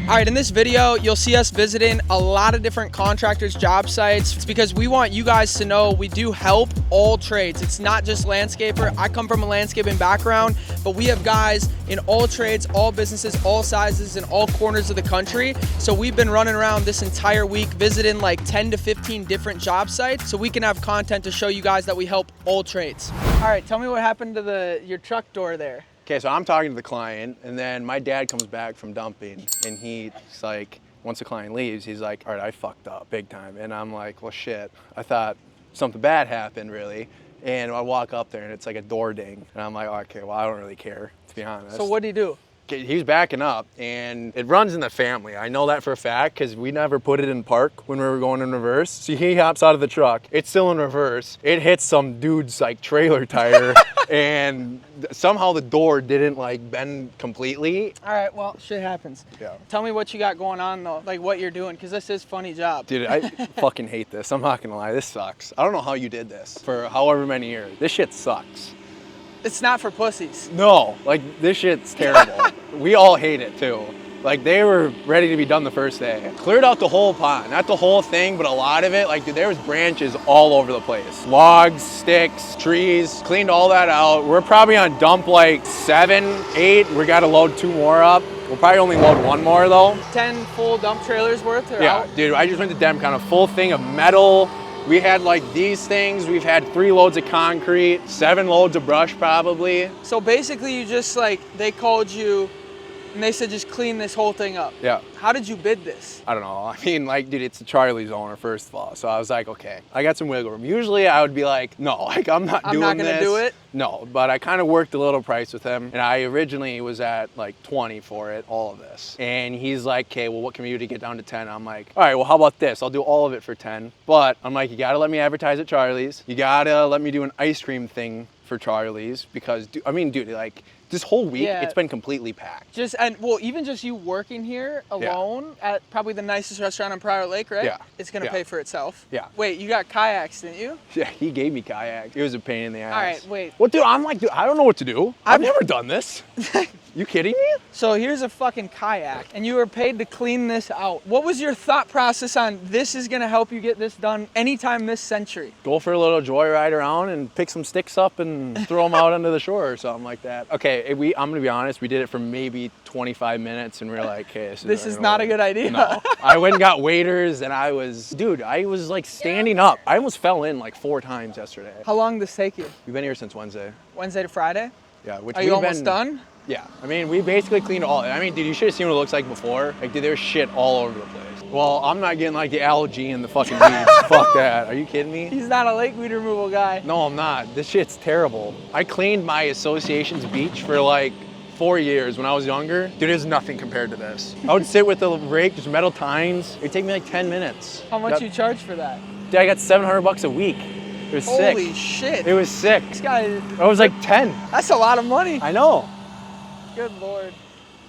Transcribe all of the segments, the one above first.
All right, in this video, you'll see us visiting a lot of different contractors' job sites. It's because we want you guys to know we do help all trades. It's not just landscaper. I come from a landscaping background, but we have guys in all trades, all businesses, all sizes, in all corners of the country. So we've been running around this entire week visiting like 10 to 15 different job sites so we can have content to show you guys that we help all trades. All right, tell me what happened to your truck door there. Okay, so I'm talking to the client, and then my dad comes back from dumping, and he's like, once the client leaves, he's like, all right, I fucked up big time. And I'm like, well, shit, I thought something bad happened, really. And I walk up there, and it's like a door ding. And I'm like, okay, well, I don't really care, to be honest. So what do you do? He's backing up, and it runs in the family. I know that for a fact because we never put it in park when we were going in reverse. So he hops out of the truck. It's still in reverse. It hits some dude's like trailer tire, and somehow the door didn't like bend completely. All right, well, shit happens. Yeah. Tell me what you got going on though, like what you're doing, because this is a funny job. Dude, I fucking hate this. I'm not gonna lie, this sucks. I don't know how you did this for however many years. This shit sucks. It's not for pussies. No, like this shit's terrible. We all hate it too. Like they were ready to be done the first day. Cleared out the whole pond, not the whole thing, but a lot of it. Like dude, there was branches all over the place. Logs, sticks, trees, cleaned all that out. We're probably on dump like 7, 8. We gotta load 2 more up. We'll probably only load 1 more though. 10 full dump trailers worth? Or yeah, out? Dude, I just went to Demcon, a full thing of metal. We had like these things. We've had 3 loads of concrete, 7 loads of brush probably. So basically you just like, they called you and they said just clean this whole thing up. Yeah. How did you bid this? I don't know. I mean, like, dude, it's a Charlie's owner, first of all. So I was like, okay, I got some wiggle room. Usually I would be like, no, like, I'm not doing this. I'm not gonna do it? No, but I kind of worked a little price with him. And I originally was at like 20 for it, all of this. And he's like, okay, well, what can we do to get down to 10? I'm like, all right, well, how about this? I'll do all of it for 10. But I'm like, you gotta let me advertise at Charlie's. You gotta let me do an ice cream thing for Charlie's because, I mean, dude, like, this whole week, yeah. It's been completely packed. Well, even just you working here alone at probably the nicest restaurant on Prior Lake, right? Yeah. It's gonna pay for itself. Yeah. Wait, you got kayaks, didn't you? Yeah, he gave me kayaks. It was a pain in the ass. All right, wait. Well, dude, I'm like, dude, I don't know what to do. I've never done this. You kidding me? So here's a fucking kayak, and you were paid to clean this out. What was your thought process on this is gonna help you get this done anytime this century? Go for a little joyride around and pick some sticks up and throw them out onto the shore or something like that. Okay, I'm gonna be honest, we did it for maybe 25 minutes and we were like, okay, this is not a good idea. No. I went and got waiters and I was like standing up. I almost fell in like 4 times yesterday. How long did this take you? We've been here since Wednesday. Wednesday to Friday? Yeah. Are you almost done? Yeah, I mean, we basically cleaned all. I mean, dude, you should have seen what it looks like before. Like, dude, there's shit all over the place. Well, I'm not getting like the algae and the fucking weeds. Fuck that. Are you kidding me? He's not a lake weed removal guy. No, I'm not. This shit's terrible. I cleaned my association's beach for like 4 years when I was younger. Dude, there's nothing compared to this. I would sit with the rake, just metal tines. It'd take me like 10 minutes. How much you charge for that? Dude, I got $700 a week. It was sick. Holy shit. It was sick. This guy. I was like 10. That's a lot of money. I know. Good Lord.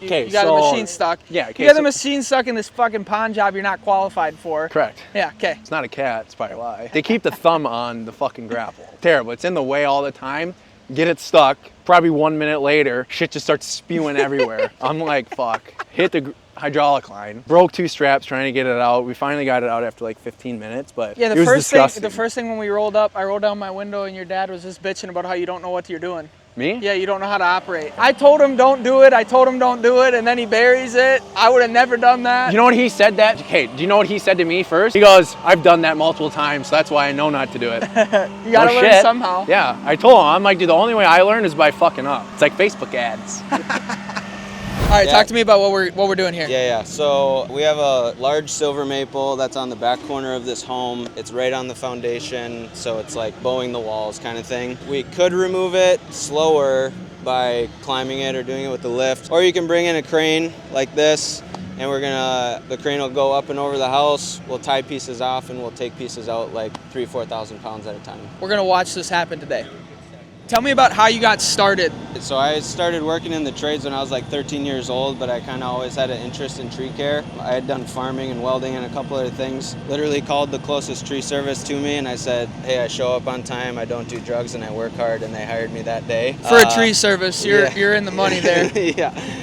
Okay, you got a machine stuck. Yeah, okay. You got the machine stuck in this fucking pond job you're not qualified for. Correct. Yeah, okay. It's not a cat, it's probably why. They keep the thumb on the fucking grapple. Terrible, it's in the way all the time. Get it stuck, probably 1 minute later, shit just starts spewing everywhere. I'm like, fuck. Hit the hydraulic line, broke 2 straps trying to get it out. We finally got it out after like 15 minutes, but yeah, it was disgusting. The first thing when we rolled up, I rolled down my window and your dad was just bitching about how you don't know what you're doing. Me? Yeah, you don't know how to operate. I told him don't do it, and then he buries it. I would have never done that. You know what he said that? Okay, do you know what he said to me first? He goes, I've done that multiple times, so that's why I know not to do it. You gotta learn somehow. Yeah, I told him, I'm like, dude, the only way I learn is by fucking up. It's like Facebook ads. All right, talk to me about what we're doing here. Yeah. So we have a large silver maple that's on the back corner of this home. It's right on the foundation, so it's like bowing the walls kind of thing. We could remove it slower by climbing it or doing it with the lift, or you can bring in a crane like this, and the crane will go up and over the house. We'll tie pieces off and we'll take pieces out like 3,000 to 4,000 pounds at a time. We're gonna watch this happen today. Tell me about how you got started. So I started working in the trades when I was like 13 years old, but I kind of always had an interest in tree care. I had done farming and welding and a couple other things. Literally called the closest tree service to me and I said, hey, I show up on time, I don't do drugs, and I work hard, and they hired me that day. For a tree service, you're in the money there.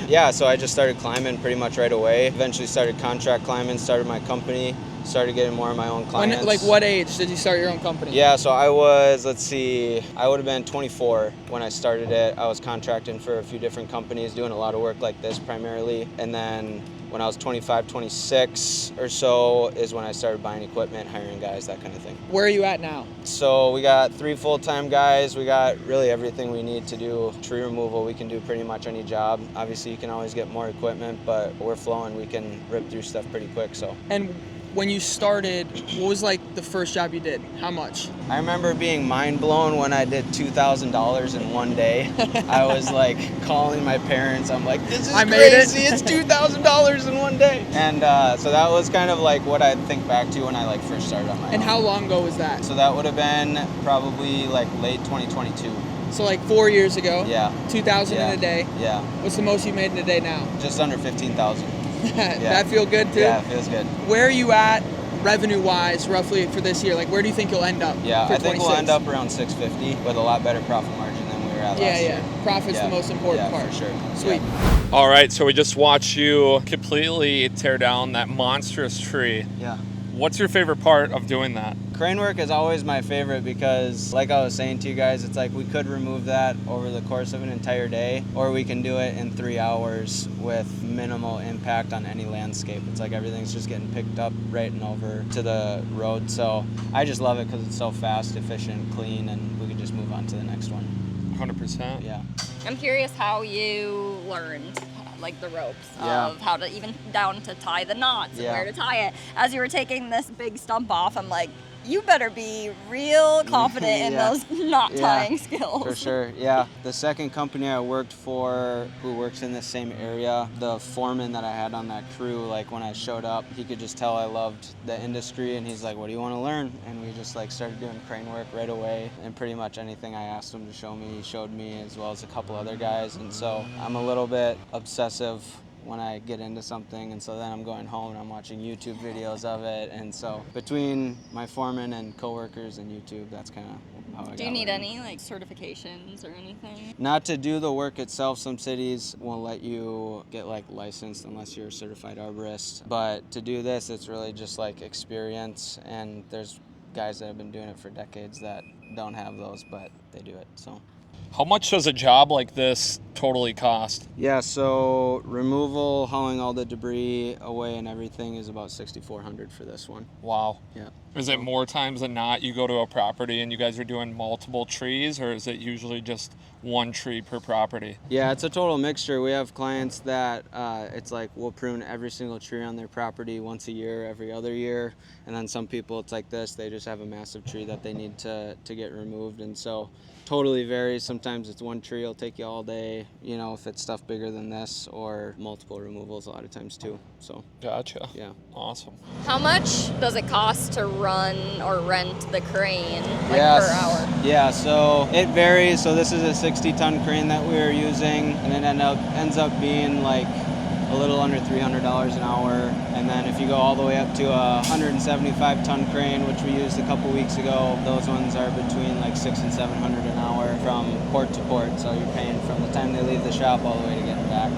Yeah, so I just started climbing pretty much right away. Eventually started contract climbing, started my company, started getting more of my own clients. Like what age did you start your own company? Yeah, so I was, I would have been 24 when I started it. I was contracting for a few different companies, doing a lot of work like this primarily. And then when I was 25, 26 or so is when I started buying equipment, hiring guys, that kind of thing. Where are you at now? So we got 3 full-time guys. We got really everything we need to do tree removal. We can do pretty much any job. Obviously, you can always get more equipment, but we're flowing. We can rip through stuff pretty quick, so. And when you started, what was like the first job you did? How much? I remember being mind blown when I did $2,000 in one day. I was like calling my parents. I'm like, this is crazy. It's $2,000 in one day. And so that was kind of like what I think back to when I like first started on my own. And how long ago was that? So that would have been probably like late 2022. So like 4 years ago? Yeah. 2,000 in a day? Yeah. What's the most you made in a day now? Just under 15,000. That feel good too? Yeah, it feels good. Where are you at revenue-wise roughly for this year? Like where do you think you'll end up? Yeah, for I think 26? we'll end up around 650 with a lot better profit margin than we were at last year. Yeah, profit's the most important part. For sure. Sweet. Yeah. All right, so we just watched you completely tear down that monstrous tree. Yeah. What's your favorite part of doing that? Crane work is always my favorite because, like I was saying to you guys, it's like we could remove that over the course of an entire day, or we can do it in 3 hours with minimal impact on any landscape. It's like everything's just getting picked up right and over to the road. So I just love it because it's so fast, efficient, clean, and we can just move on to the next one. 100%. Yeah. I'm curious how you learned like the ropes Yeah. of how to even down to tie the knots and Yeah. where to tie it. As you were taking this big stump off, I'm like, you better be real confident in Yeah. those knot tying skills. For sure, yeah. The second company I worked for, who works in the same area, the foreman that I had on that crew, like when I showed up, he could just tell I loved the industry, and he's like, what do you want to learn? And we just like started doing crane work right away, and pretty much anything I asked him to show me, he showed me, as well as a couple other guys. And so I'm a little bit obsessive when I get into something, and so then I'm going home and I'm watching YouTube videos of it. And so between my foreman and coworkers and YouTube, that's kind of how I got Do you need learning. any like certifications or anything? Not to do the work itself. Some cities won't let you get like licensed unless you're a certified arborist. But to do this, it's really just like experience, and there's guys that have been doing it for decades that don't have those, but they do it. So. How much does a job like this totally cost? Yeah, so removal, hauling all the debris away and everything is about $6,400 for this one. Wow. Yeah. Is it more times than not you go to a property and you guys are doing multiple trees, or is it usually just one tree per property? Yeah, it's a total mixture. We have clients that it's like we'll prune every single tree on their property once a year, every other year. And then some people, it's like this, they just have a massive tree that they need to get removed. And so totally varies. Sometimes it's one tree, it'll take you all day, you know, if it's stuff bigger than this, or multiple removals a lot of times too. So, Gotcha. yeah. Awesome. How much does it cost to run or rent the crane like Yes. per hour? Yeah, so it varies. So this is a 60-ton crane that we were using, and it ends up being like a little under $300 an hour. And then if you go all the way up to a 175-ton crane, which we used a couple weeks ago, those ones are between like $600 and $700 an hour from port to port. So you're paying from the time they leave the shop all the way to getting back.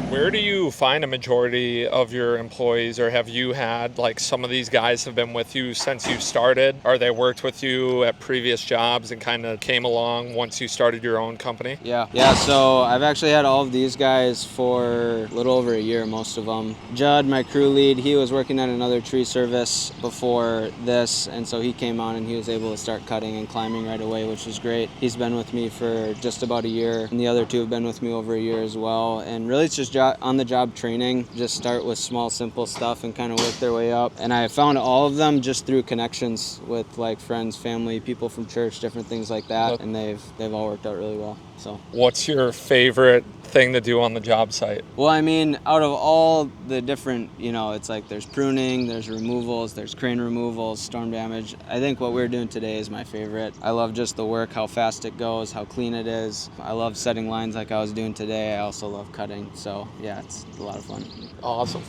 Where do you find a majority of your employees, or have you had, like, some of these guys have been with you since you started? Or they worked with you at previous jobs and kind of came along once you started your own company? Yeah, so I've actually had all of these guys for a little over a year, most of them. Judd, my crew lead, he was working at another tree service before this, and so he came on and he was able to start cutting and climbing right away, which was great. He's been with me for just about a year, and the other two have been with me over a year as well. And really it's just on-the-job training. Just start with small, simple stuff and kind of work their way up. And I found all of them just through connections with like friends, family, people from church, different things like that. And they've all worked out really well. So. What's your favorite thing to do on the job site? Well, I mean, out of all the different, it's like there's pruning, there's removals, there's crane removals, storm damage. I think what we're doing today is my favorite. I love just the work, how fast it goes, how clean it is. I love setting lines like I was doing today. I also love cutting. So yeah, it's a lot of fun. Awesome.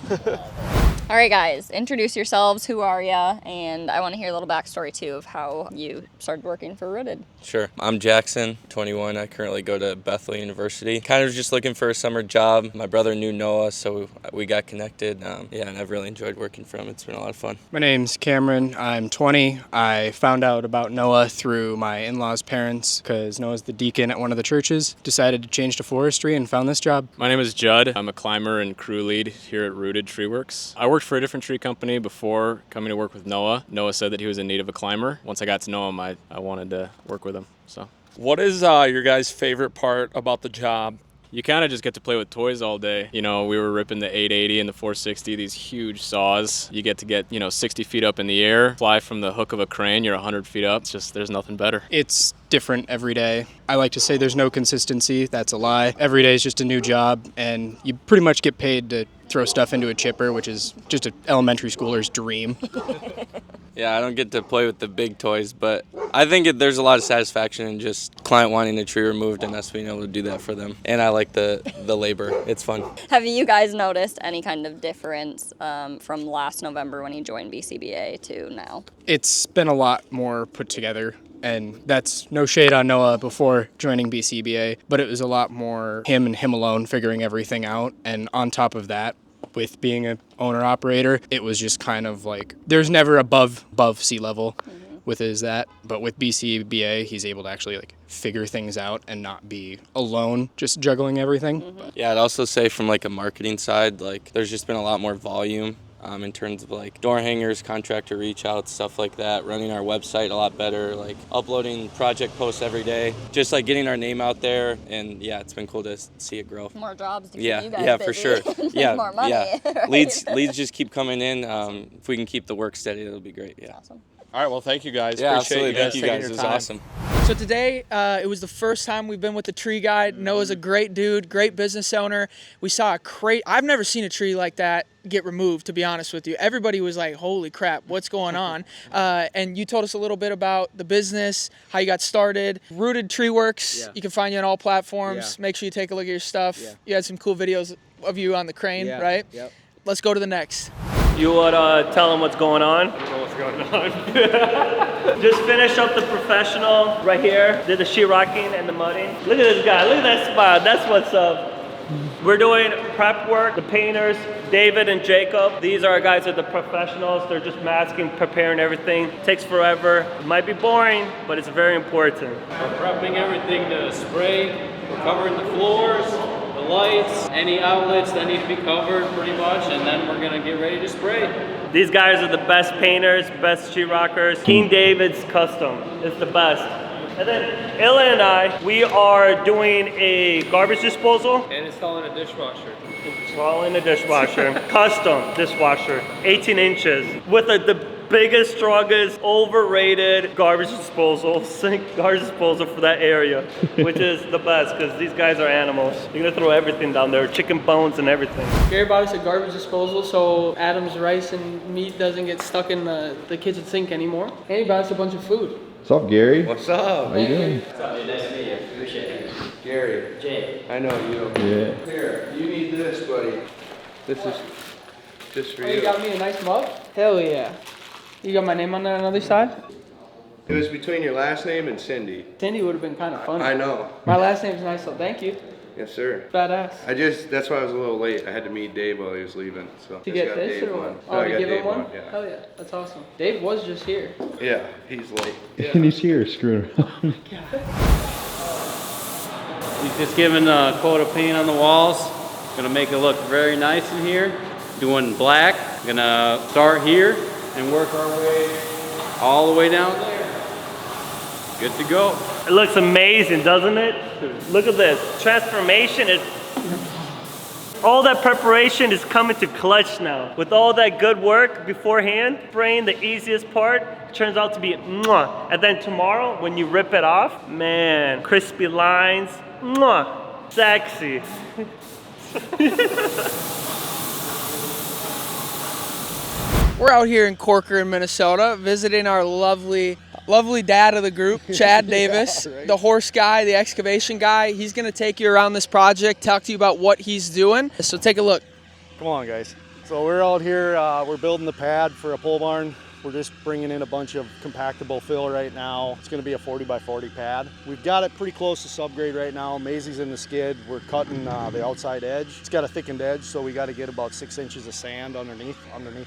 All right, guys, introduce yourselves. Who are ya? And I want to hear a little backstory too of how you started working for Rooted. Sure. I'm Jackson, 21. I currently go to Bethel University. Kind of just looking for a summer job. My brother knew Noah, so we got connected. And I've really enjoyed working for him. It's been a lot of fun. My name's Cameron. I'm 20. I found out about Noah through my in-laws' parents because Noah's the deacon at one of the churches. Decided to change to forestry and found this job. My name is Judd. I'm a climber and crew lead here at Rooted Tree Works. I worked for a different tree company before coming to work with Noah. Noah said that he was in need of a climber. Once I got to know him, I wanted to work with him. So. What is your guys' favorite part about the job? You kind of just get to play with toys all day. We were ripping the 880 and the 460, these huge saws. You get 60 feet up in the air, fly from the hook of a crane, you're 100 feet up. It's just, there's nothing better. It's different every day. I like to say there's no consistency. That's a lie. Every day is just a new job, and you pretty much get paid to throw stuff into a chipper, which is just an elementary schooler's dream. Yeah, I don't get to play with the big toys, but I think there's a lot of satisfaction in just client wanting a tree removed and us being able to do that for them. And I like the labor. It's fun. Have you guys noticed any kind of difference from last November when he joined BCBA to now? It's been a lot more put together. And that's no shade on Noah before joining BCBA, but it was a lot more him and him alone figuring everything out. And on top of that, with being an owner-operator, it was just kind of like, there's never above sea level with that. But with BCBA, he's able to actually figure things out and not be alone just juggling everything. Yeah, I'd also say from a marketing side, there's just been a lot more volume. In terms of door hangers, contractor reach outs, stuff like that, running our website a lot better, uploading project posts every day, just getting our name out there, and yeah, it's been cool to see it grow. More jobs to keep Yeah, you guys yeah, busy. for sure. Yeah, More money. Yeah. Right? Leads just keep coming in. If we can keep the work steady, it'll be great. Yeah. Awesome. All right, well, thank you guys. Yeah, Appreciate absolutely. Thank you taking guys. your It was time. awesome. So today, it was the first time we've been with the tree guy. Noah's a great dude, great business owner. We saw a crate. I've never seen a tree like that get removed, to be honest with you. Everybody was like, holy crap, what's going on? And you told us a little bit about the business, how you got started. Rooted Tree Works. Yeah. You can find you on all platforms. Yeah. Make sure you take a look at your stuff. Yeah. You had some cool videos of you on the crane, right? Yep. Let's go to the next. You would tell them what's going on. I don't know what's going on. Just finished up the professional right here. Did the sheetrocking and the mudding. Look at this guy. Look at that smile. That's what's up. We're doing prep work. The painters, David and Jacob. These are our guys that are the professionals. They're just masking, preparing everything. Takes forever. It might be boring, but it's very important. We're prepping everything to spray. We're covering the floors, the lights, any outlets that need to be covered pretty much, and then we're gonna get ready to spray. These guys are the best painters, best sheetrockers. King David's Custom is the best. And then Ella and I, we are doing a garbage disposal. And installing a dishwasher. Installing a dishwasher. Custom dishwasher, 18 inches. With the biggest, strongest, overrated garbage disposal, sink garbage disposal for that area, which is the best because these guys are animals. You're gonna throw everything down there, chicken bones and everything. Gary bought us a garbage disposal so Adam's rice and meat doesn't get stuck in the kitchen sink anymore. And he bought us a bunch of food. What's up, Gary? What's up? How you doing? What's up, dude? Nice to meet you. Appreciate it. Gary. Jay. I know you. Yeah. Here, you need this, buddy. This is just for Oh, you. you got me a nice mug? Hell yeah. You got my name on there on the other side? It was between your last name and Cindy. Cindy would have been kind of funny. I know. My last name's nice, so thank you. Yes, sir. Badass. That's why I was a little late. I had to meet Dave while he was leaving. So To just get got this Dave or one. what? No, Oh, I to got give Dave him one? Yeah. Hell yeah, that's awesome. Dave was just here. Yeah, he's late. And he's here screwing around. He's just giving a coat of paint on the walls. Gonna make it look very nice in here. Doing black. Gonna start here and work our way all the way down there. Good to go. It looks amazing, doesn't it? Look at this. Transformation is All that preparation is coming to clutch now. With all that good work beforehand, spraying the easiest part turns out to be mwah. And then tomorrow, when you rip it off, man, crispy lines, mwah, sexy. We're out here in Corcoran, Minnesota, visiting our lovely dad of the group, Chad Davis, the horse guy, the excavation guy. He's gonna take you around this project, talk to you about what he's doing. So take a look. Come on, guys. So we're out here, we're building the pad for a pole barn. We're just bringing in a bunch of compactable fill right now. It's gonna be a 40 by 40 pad. We've got it pretty close to subgrade right now. Maisie's in the skid. We're cutting the outside edge. It's got a thickened edge, so we gotta get about 6 inches of sand underneath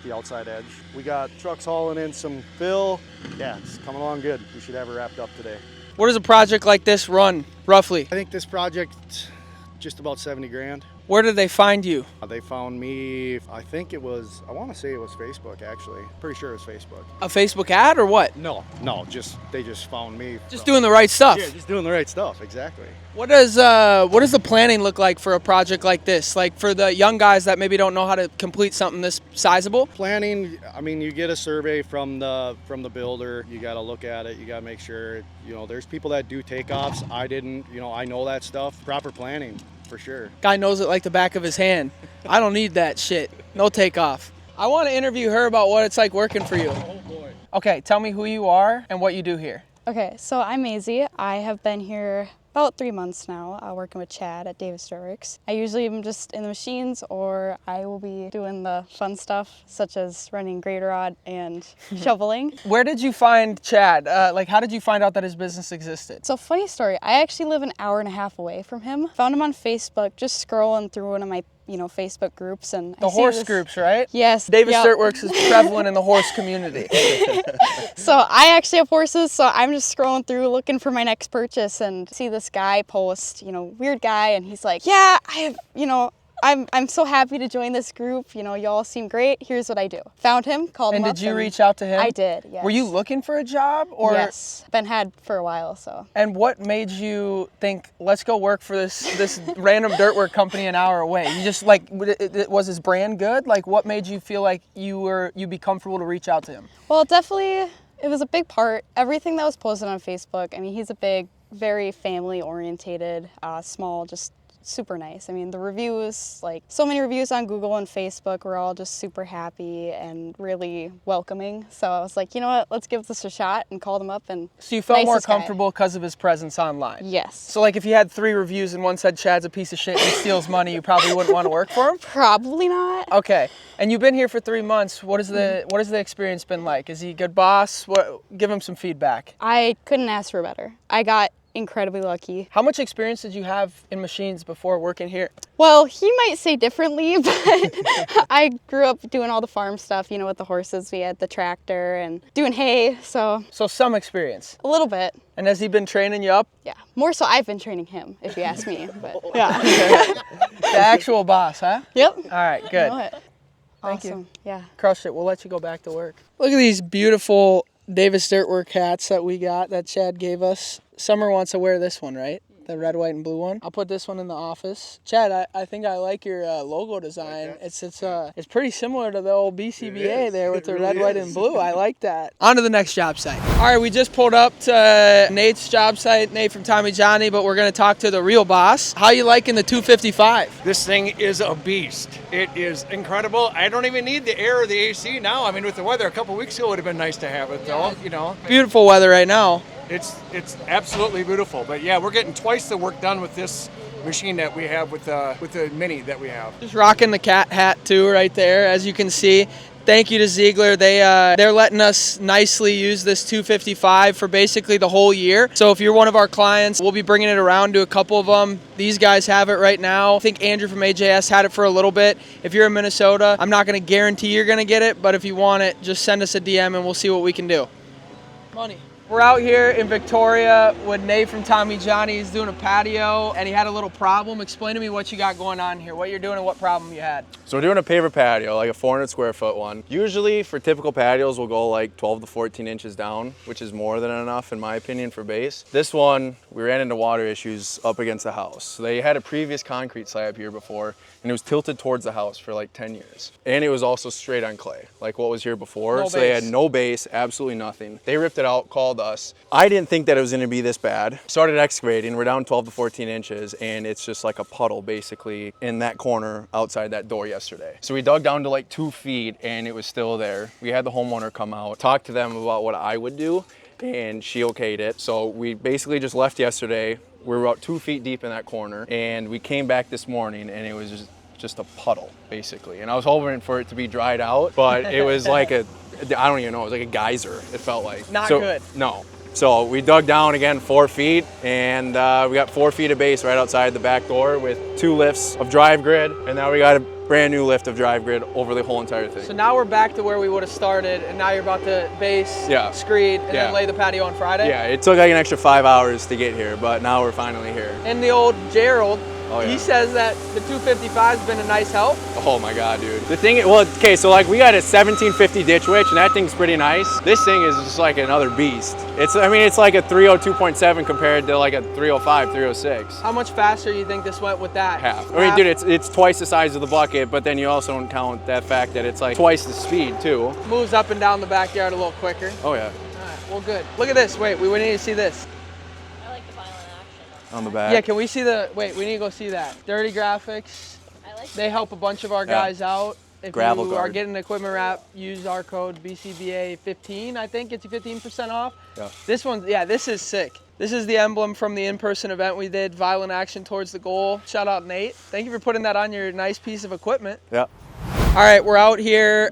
the outside edge. We got trucks hauling in some fill. Yeah, it's coming along good. We should have it wrapped up today. What does a project like this run, roughly? I think this project, just about 70 grand. Where did they find you? They found me, I think it was, I want to say it was Facebook actually. Pretty sure it was Facebook. A Facebook ad or what? No, they just found me. Just doing the right stuff. Yeah, just doing the right stuff, exactly. What does the planning look like for a project like this? Like for the young guys that maybe don't know how to complete something this sizable? Planning, I mean, you get a survey from the builder. You got to look at it. You got to make sure, you know, there's people that do takeoffs. I didn't, you know, I know that stuff. Proper planning. For sure. Guy knows it like the back of his hand. I don't need that shit. No takeoff. I want to interview her about what it's like working for you. Oh boy. Okay, tell me who you are and what you do here. Okay, so I'm Maisie. I have been here about 3 months now, working with Chad at Davis Dirt. I usually am just in the machines, or I will be doing the fun stuff, such as running grader rod and shoveling. Where did you find Chad? How did you find out that his business existed? So funny story, I actually live an hour and a half away from him. Found him on Facebook, just scrolling through one of my Facebook groups, and the horse groups, right? Yes. Davis Dirtworks is prevalent in the horse community. So I actually have horses, so I'm just scrolling through looking for my next purchase and see this guy post, weird guy, and he's like, yeah, I have, I'm so happy to join this group. Y'all seem great. Here's what I do. Found him, called him up. And did you reach out to him? I did, yes. Were you looking for a job? Or? Yes, been had for a while, so. And what made you think, let's go work for this random dirt work company an hour away? You just was his brand good? Like what made you feel like you'd be comfortable to reach out to him? Well, definitely, it was a big part. Everything that was posted on Facebook, I mean, he's a big, very family orientated, small, just super nice. I mean, the reviews, so many reviews on Google and Facebook were all just super happy and really welcoming. So I was like, you know what, let's give this a shot, and called him up. And so you felt more comfortable because of his presence online? Yes. So if you had 3 reviews and one said Chad's a piece of shit and he steals money, you probably wouldn't want to work for him? Probably not. Okay. And you've been here for 3 months. What has the experience been like? Is he a good boss? Give him some feedback. I couldn't ask for better. I got incredibly lucky. How much experience did you have in machines before working here? Well, he might say differently, but I grew up doing all the farm stuff, with the horses. We had the tractor and doing hay, so. So some experience? A little bit. And has he been training you up? Yeah, more so I've been training him, if you ask me, but yeah. The actual boss, huh? Yep. All right, good. Thank you. Yeah. Crushed it. We'll let you go back to work. Look at these beautiful Davis Dirtwork hats that we got that Chad gave us. Summer wants to wear this one, right? The red, white, and blue one. I'll put this one in the office. Chad, I think I like your logo design. It's pretty similar to the old BCBA there with the red, white, and blue. I like that. On to the next job site. All right, we just pulled up to Nate's job site. Nate from Tommy Johnny, but we're gonna talk to the real boss. How you liking the 255? This thing is a beast. It is incredible. I don't even need the air or the AC now. I mean, with the weather a couple weeks ago, it would have been nice to have it though. Beautiful weather right now. It's absolutely beautiful. But yeah, we're getting twice the work done with this machine that we have with the Mini that we have. Just rocking the cat hat too right there, as you can see. Thank you to Ziegler. They're letting us nicely use this 255 for basically the whole year. So if you're one of our clients, we'll be bringing it around to a couple of them. These guys have it right now. I think Andrew from AJS had it for a little bit. If you're in Minnesota, I'm not going to guarantee you're going to get it, but if you want it, just send us a DM and we'll see what we can do. Money. We're out here in Victoria with Nate from Tommy Johnny. He's doing a patio and he had a little problem. Explain to me what you got going on here, what you're doing and what problem you had. So we're doing a paver patio, like a 400 square foot one. Usually for typical patios, we'll go like 12 to 14 inches down, which is more than enough in my opinion for base. This one, we ran into water issues up against the house. So they had a previous concrete slab here before and it was tilted towards the house for like 10 years. And it was also straight on clay, like what was here before. No so they base. had no base, absolutely nothing. They ripped it out, called us. I didn't think that it was gonna be this bad. Started excavating, we're down 12 to 14 inches and it's just like a puddle basically in that corner outside that door yesterday. So we dug down to like 2 feet and it was still there. We had the homeowner come out, talk to them about what I would do and she okayed it. So we basically just left yesterday. We were about 2 feet deep in that corner and we came back this morning and it was just a puddle basically. And I was hoping for it to be dried out, but it was like I don't even know, it was like a geyser, it felt like. Not good. No. So we dug down again 4 feet and we got 4 feet of base right outside the back door with 2 lifts of drive grid. And now we got a brand new lift of drive grid over the whole entire thing. So now we're back to where we would have started and now you're about to base, screed, and then lay the patio on Friday? Yeah, it took like an extra 5 hours to get here, but now we're finally here. And the old Gerald, Oh, yeah. he says that the 255 has been a nice help. Oh my God, dude. The thing, well, okay, so like we got a 1750 ditch witch and that thing's pretty nice. This thing is just like another beast. I mean, it's like a 302.7 compared to like a 305, 306. How much faster do you think this went with that? Half. I mean, dude, it's twice the size of the bucket, but then you also don't count that fact that it's like twice the speed too. Moves up and down the backyard a little quicker. Oh yeah. All right, well good. Look at this, wait, we need to see this. On the back. Yeah, can we see we need to go see that. Dirty Graphics, they help a bunch of our guys out. If Gravel you are guard. getting an equipment wrap, use our code BCBA 15, I think, gets you 15% off. Yeah. This one, this is sick. This is the emblem from the in-person event we did, Violent Action Towards the Goal. Shout out Nate. Thank you for putting that on your nice piece of equipment. Yeah. All right, we're out here.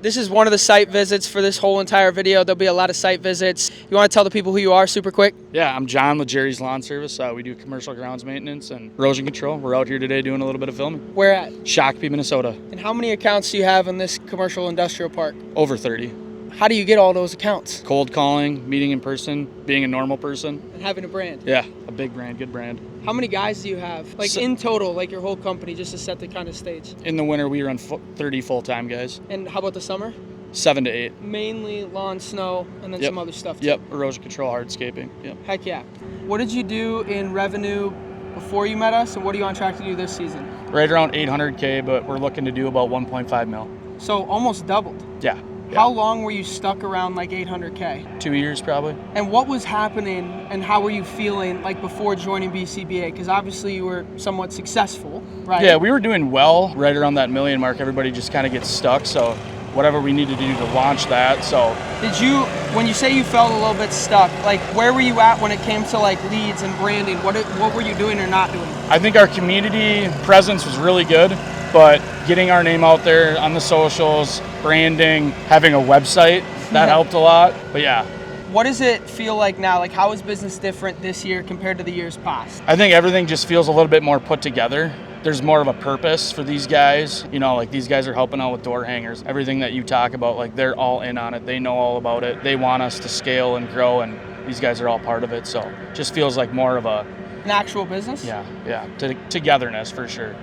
This is one of the site visits for this whole entire video. There'll be a lot of site visits. You want to tell the people who you are super quick? Yeah, I'm John with Jerry's Lawn Service. We do commercial grounds maintenance and erosion control. We're out here today doing a little bit of filming. Where at? Shakopee, Minnesota. And how many accounts do you have in this commercial industrial park? Over 30. How do you get all those accounts? Cold calling, meeting in person, being a normal person. And having a brand? Yeah, a big brand, good brand. How many guys do you have? Like in total, like your whole company, just to set the kind of stage? In the winter, we run 30 full-time guys. And how about the summer? 7 to 8. Mainly lawn, snow, and then some other stuff too. Yep, erosion control, hardscaping. Yep. Heck yeah. What did you do in revenue before you met us, and what are you on track to do this season? Right around 800K, but we're looking to do about 1.5 mil. So almost doubled. Yeah. How long were you stuck around like 800K? 2 years probably. And what was happening and how were you feeling like before joining BCBA? Because obviously you were somewhat successful, right? Yeah, we were doing well right around that million mark. Everybody just kind of gets stuck. So whatever we needed to do to launch that. So did you, when you say you felt a little bit stuck, like where were you at when it came to like leads and branding? What were you doing or not doing? I think our community presence was really good, but getting our name out there on the socials, branding, having a website, that helped a lot. But yeah. What does it feel like now? Like how is business different this year compared to the years past? I think everything just feels a little bit more put together. There's more of a purpose for these guys. You know, like these guys are helping out with door hangers. Everything that you talk about, like they're all in on it. They know all about it. They want us to scale and grow, and these guys are all part of it. So it just feels like more of an actual business? Yeah, togetherness for sure.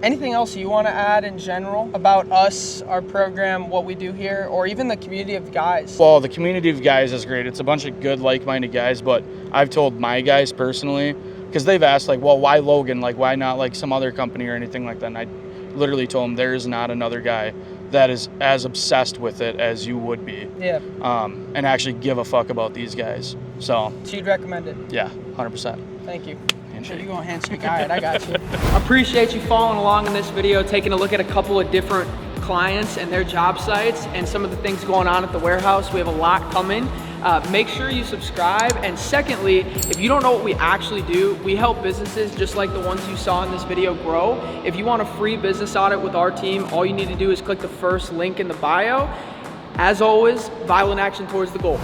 Anything else you want to add in general about us, our program, what we do here, or even the community of guys? Well, the community of guys is great. It's a bunch of good, like-minded guys, but I've told my guys personally, because they've asked, like, well, why Logan? Like, why not, like, some other company or anything like that? And I literally told them there is not another guy that is as obsessed with it as you would be. Yeah. And actually give a fuck about these guys. So you'd recommend it? Yeah, 100%. Thank you. Sure, you're going handshake. All right, I got you. Appreciate you following along in this video, taking a look at a couple of different clients and their job sites and some of the things going on at the warehouse. We have a lot coming. Make sure you subscribe. And secondly, if you don't know what we actually do, we help businesses just like the ones you saw in this video grow. If you want a free business audit with our team, all you need to do is click the first link in the bio. As always, violent action towards the goal.